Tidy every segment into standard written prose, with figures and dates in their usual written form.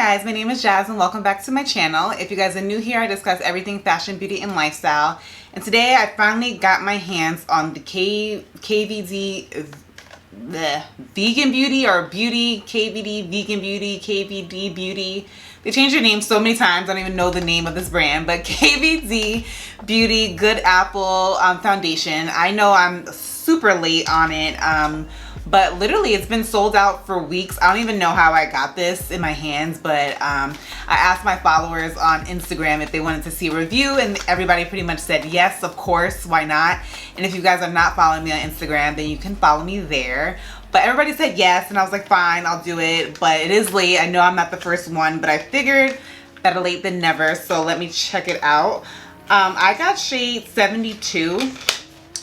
guys, my name is Jazz and welcome back to my channel. If you guys are new here, I discuss everything fashion, beauty, and lifestyle. And today I finally got my hands on the KVD Vegan Beauty or Beauty, KVD Vegan Beauty, KVD Beauty. They changed their name so many times, I don't even know the name of this brand, but KVD Beauty Good Apple Foundation. I know I'm super late on it, but literally it's been sold out for weeks. I don't even know how I got this in my hands, but I asked my followers on Instagram if they wanted to see a review, and everybody pretty much said yes, of course, why not? And if you guys are not following me on Instagram, then you can follow me there. But everybody said yes, and I was like, fine, I'll do it. But it is late. I know I'm not the first one, but I figured better late than never, so let me check it out. I got shade 72.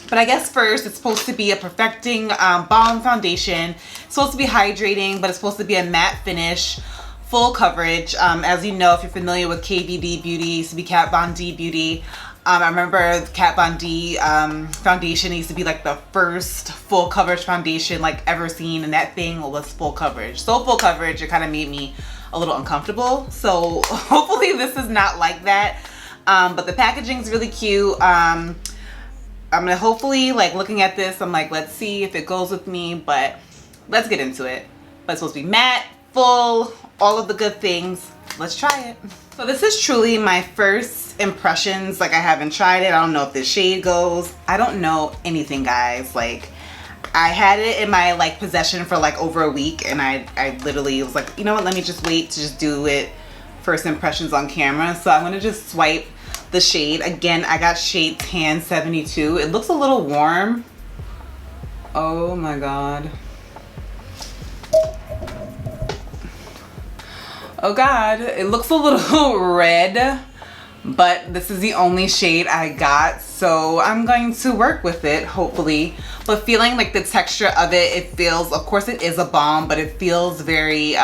But I guess first, it's supposed to be a perfecting balm foundation. It's supposed to be hydrating, but it's supposed to be a matte finish, full coverage. As you know, if you're familiar with KVD Beauty, it used to be Kat Von D Beauty. I remember Kat Von D foundation used to be like the first full coverage foundation like ever seen, and that thing was full coverage. So full coverage, it kind of made me a little uncomfortable. So hopefully this is not like that. But the packaging is really cute. I'm gonna hopefully, like, looking at this, I'm like, let's see if it goes with me, but let's get into it. But it's supposed to be matte, full, all of the good things. Let's try it. So this is truly my first impressions. Like, I haven't tried it. I don't know if this shade goes. I don't know anything, guys. Like, I had it in my, like, possession for, like, over a week, and I literally was like, you know what, let me just wait to just do it first impressions on camera. So I'm gonna just swipe the shade. Again, I got shade tan 72. It looks a little warm. Oh my god. Oh god, it looks a little red, but this is the only shade I got, so I'm going to work with it, hopefully. But feeling like the texture of it, it feels, of course it is a balm, but it feels very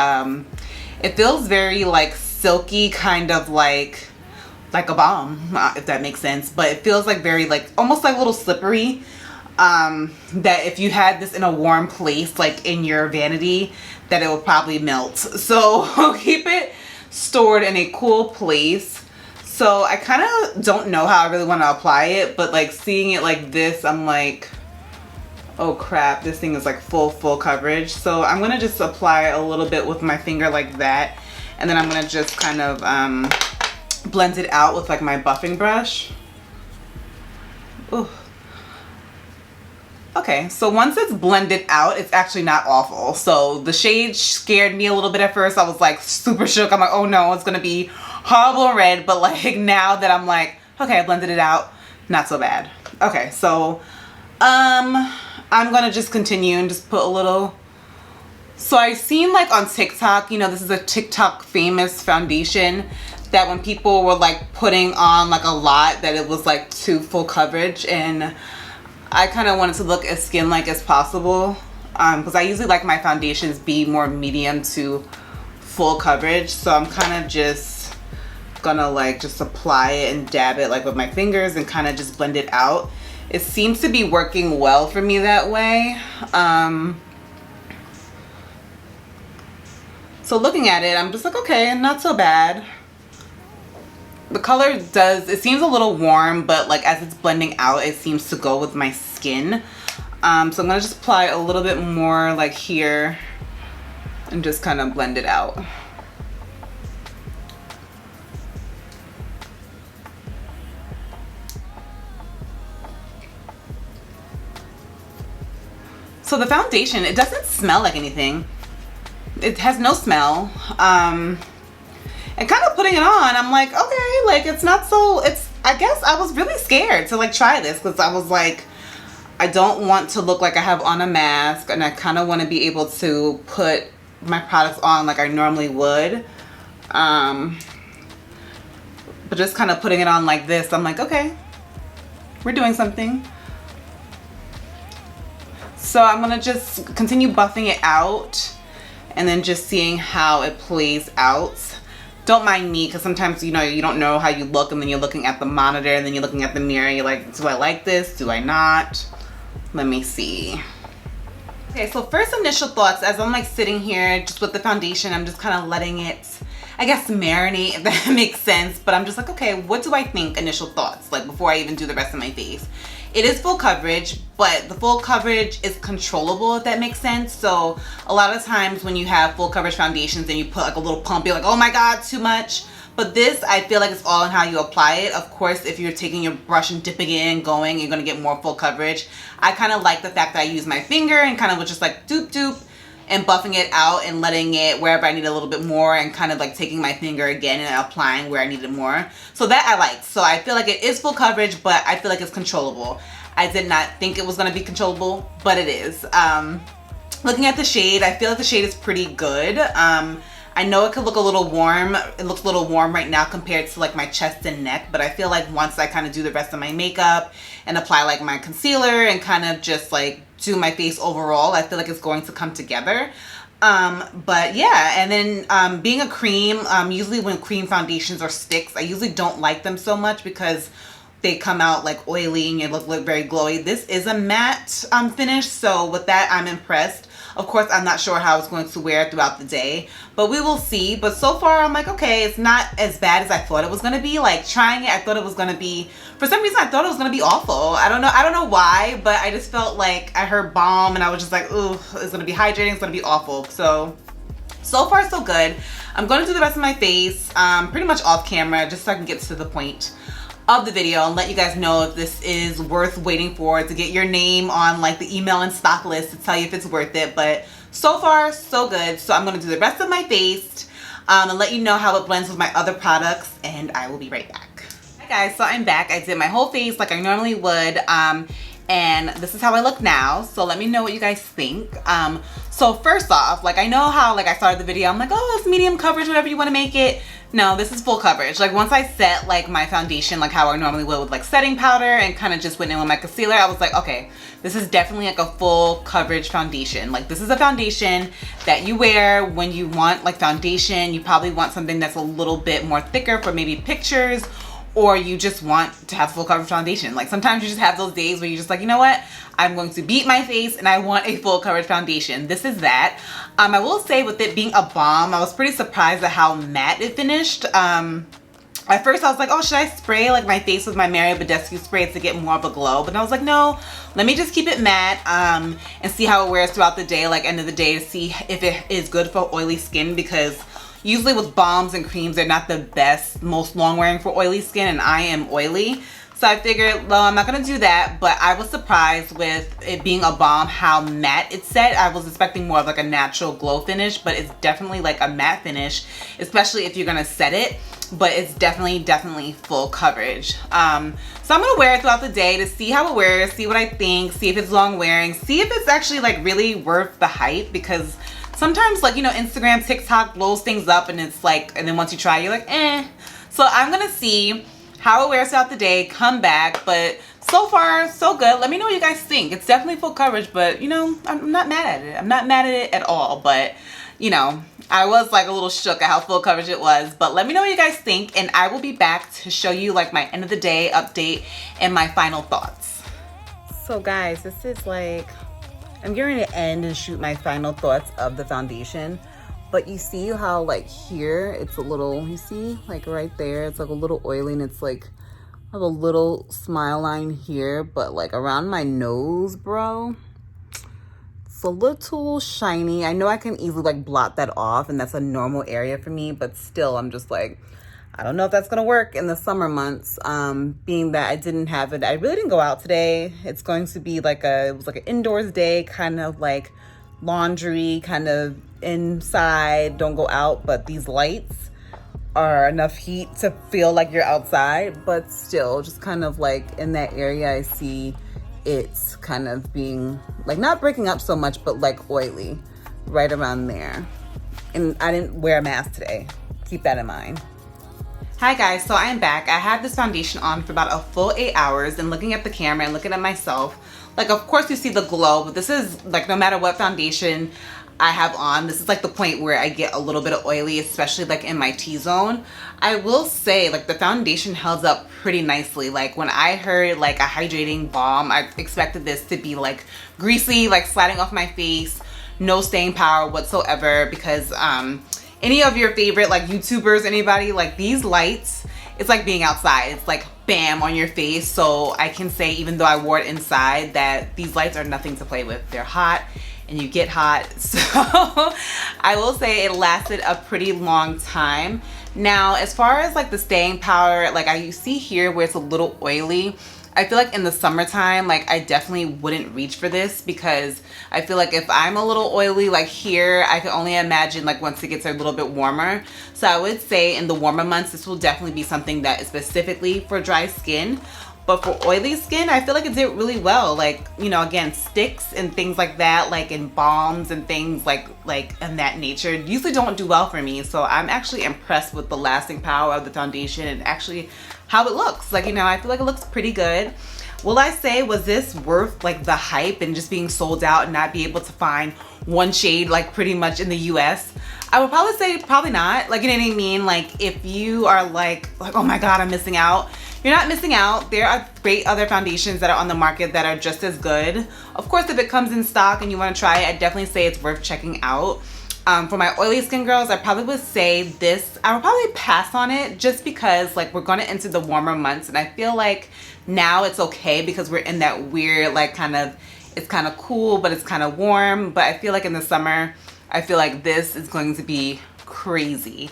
like silky, kind of like a balm, if that makes sense. But it feels like very, like, almost like a little slippery, that if you had this in a warm place, like in your vanity, that it would probably melt. So keep it stored in a cool place. So I kind of don't know how I really want to apply it, but like seeing it like this, I'm like, oh crap, this thing is like full coverage. So I'm gonna just apply a little bit with my finger like that, and then I'm gonna just kind of blend it out with like my buffing brush. Ooh. Okay, so once it's blended out, it's actually not awful. So the shade scared me a little bit at first. I was like super shook. I'm like, oh no, it's gonna be horrible red. But like now that I'm like, okay, I blended it out, not so bad. Okay, so I'm gonna just continue and just put a little. So I've seen like on TikTok, you know, this is a TikTok famous foundation, that when people were like putting on like a lot, that it was like too full coverage, and I kind of wanted to look as skin-like as possible, because I usually like my foundations be more medium to full coverage. So I'm kind of just gonna like just apply it and dab it like with my fingers and kind of just blend it out. It seems to be working well for me that way. So looking at it, I'm just like, okay, not so bad. The color does, it seems a little warm, but like as it's blending out, it seems to go with my skin. So I'm gonna just apply a little bit more like here and just kind of blend it out. So the foundation, it doesn't smell like anything. It has no smell. And kind of putting it on, I'm like, okay, like it's not so, it's, I guess I was really scared to like try this, because I was like, I don't want to look like I have on a mask, and I kind of want to be able to put my products on like I normally would. But just kind of putting it on like this, I'm like, okay, we're doing something. So I'm gonna just continue buffing it out and then just seeing how it plays out. Don't mind me, because sometimes, you know, you don't know how you look, and then you're looking at the monitor, and then you're looking at the mirror, and you're like, do I like this? Do I not? Let me see. Okay, so first initial thoughts, as I'm like sitting here just with the foundation, I'm just kind of letting it I guess, marinate, if that makes sense. But I'm just like, okay, what do I think? Initial thoughts, like before I even do the rest of my face. It is full coverage, but the full coverage is controllable, if that makes sense. So a lot of times when you have full coverage foundations and you put like a little pump, you're like, oh my God, too much. But this, I feel like it's all in how you apply it. Of course, if you're taking your brush and dipping it in, going, you're gonna get more full coverage. I kind of like the fact that I use my finger and kind of was just like doop doop and buffing it out and letting it wherever I need a little bit more, and kind of like taking my finger again and applying where I needed more. So that I like. So I feel like it is full coverage, but I feel like it's controllable. I did not think it was going to be controllable, but it is. Looking at the shade, I feel like the shade is pretty good. I know it could look a little warm. It looks a little warm right now compared to like my chest and neck, but I feel like once I kind of do the rest of my makeup and apply like my concealer and kind of just like do my face overall, I feel like it's going to come together. But yeah, and then being a cream, usually when cream foundations or sticks, I usually don't like them so much because they come out like oily and you look very glowy. This is a matte finish, so with that I'm impressed. Of course, I'm not sure how it's going to wear throughout the day, but we will see. But so far, I'm like, okay, it's not as bad as I thought it was going to be. Like, trying it, I thought it was going to be, for some reason, I thought it was going to be awful. I don't know why, but I just felt like I heard balm and I was just like, ooh, it's going to be hydrating, it's going to be awful. So far, so good. I'm going to do the rest of my face pretty much off camera, just so I can get to the point of the video and let you guys know if this is worth waiting for, to get your name on like the email and stock list to tell you if it's worth it. But so far so good. So I'm going to do the rest of my face and let you know how it blends with my other products, and I will be right back. Hi guys, so I'm back. I did my whole face like I normally would, and this is how I look now. So let me know what you guys think. So first off, like I know how like I started the video, I'm like, oh, it's medium coverage, whatever you want to make it. No, this is full coverage. Like once I set like my foundation like how I normally would with like setting powder and kind of just went in with my concealer, I was like, okay, this is definitely like a full coverage foundation. Like this is a foundation that you wear when you want like foundation. You probably want something that's a little bit more thicker for maybe pictures, or you just want to have full coverage foundation. Like sometimes you just have those days where you're just like, you know what? I'm going to beat my face and I want a full coverage foundation. This is that. I will say with it being a balm, I was pretty surprised at how matte it finished. At first I was like, oh, should I spray like my face with my Mario Badescu spray to get more of a glow? But I was like, no, let me just keep it matte and see how it wears throughout the day, like end of the day, to see if it is good for oily skin, because usually with balms and creams, they're not the best, most long wearing for oily skin, and I am oily. So I figured, well, I'm not gonna do that, but I was surprised with it being a balm how matte it set. I was expecting more of like a natural glow finish, but it's definitely like a matte finish, especially if you're gonna set it, but it's definitely full coverage. So I'm gonna wear it throughout the day to see how it wears, see what I think, see if it's long wearing, see if it's actually like really worth the hype, because sometimes like, you know, Instagram, TikTok blows things up and it's like, and then once you try, you're like, eh. So I'm gonna see how it wears throughout the day, come back, but so far, so good. Let me know what you guys think. It's definitely full coverage, but you know, I'm not mad at it. I'm not mad at it at all, but you know, I was like a little shook at how full coverage it was, but let me know what you guys think, and I will be back to show you like my end of the day update and my final thoughts. So guys, this is like, I'm getting ready to end and shoot my final thoughts of the foundation. But you see how like here, it's a little, you see like right there, it's like a little oily, and it's like, I have a little smile line here, but like around my nose, bro, it's a little shiny. I know I can easily like blot that off, and that's a normal area for me, but still I'm just like, I don't know if that's gonna work in the summer months, being that I didn't have it. I really didn't go out today. It's going to be like it was like an indoors day, kind of like laundry, kind of inside, don't go out, but these lights are enough heat to feel like you're outside, but still just kind of like in that area, I see it's kind of being like not breaking up so much, but like oily right around there. And I didn't wear a mask today. Keep that in mind. Hi guys, so I am back. I had this foundation on for about a full 8 hours, and looking at the camera and looking at myself, like of course you see the glow, but this is like no matter what foundation I have on, this is like the point where I get a little bit of oily, especially like in my T-zone. I will say like the foundation held up pretty nicely. Like when I heard like a hydrating balm, I expected this to be like greasy, like sliding off my face, no staying power whatsoever, because any of your favorite like YouTubers, anybody, like these lights, it's like being outside. It's like bam on your face. So I can say, even though I wore it inside, that these lights are nothing to play with. They're hot and you get hot. So I will say it lasted a pretty long time. Now, as far as like the staying power, like you see here where it's a little oily, I feel like in the summertime, like I definitely wouldn't reach for this, because I feel like if I'm a little oily like here, I can only imagine like once it gets a little bit warmer. So I would say in the warmer months, this will definitely be something that is specifically for dry skin. But for oily skin, I feel like it did really well. Like, you know, again, sticks and things like that, like in balms and things like in that nature, usually don't do well for me. So I'm actually impressed with the lasting power of the foundation and actually how it looks. Like, you know, I feel like it looks pretty good. Will I say, was this worth like the hype and just being sold out and not be able to find one shade like pretty much in the US? I would probably say probably not. Like, you know what I mean? Like, if you are like, oh my God, I'm missing out. You're not missing out. There are great other foundations that are on the market that are just as good. Of course, if it comes in stock and you want to try it, I definitely say it's worth checking out. For my oily skin girls, I probably would say this, I would probably pass on it, just because like we're going to enter the warmer months, and I feel like now it's okay because we're in that weird like kind of, it's kind of cool but it's kind of warm. But I feel like in the summer, I feel like this is going to be crazy.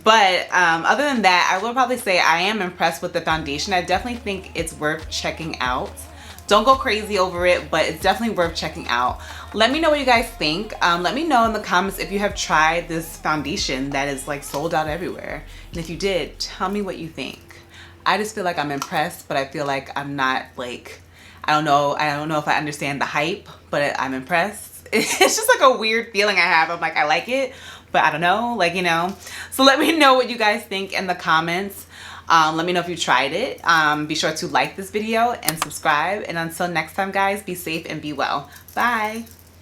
But other than that, I will probably say I am impressed with the foundation. I definitely think it's worth checking out. Don't go crazy over it, but it's definitely worth checking out. Let me know what you guys think. Let me know in the comments if you have tried this foundation that is like sold out everywhere. And if you did, tell me what you think. I just feel like I'm impressed, but I feel like I'm not like, I don't know if I understand the hype, but I'm impressed. It's just like a weird feeling I have. I'm like, I like it, but I don't know, like, you know. So let me know what you guys think in the comments. Let me know if you tried it. Be sure to like this video and subscribe. And until next time, guys, be safe and be well. Bye.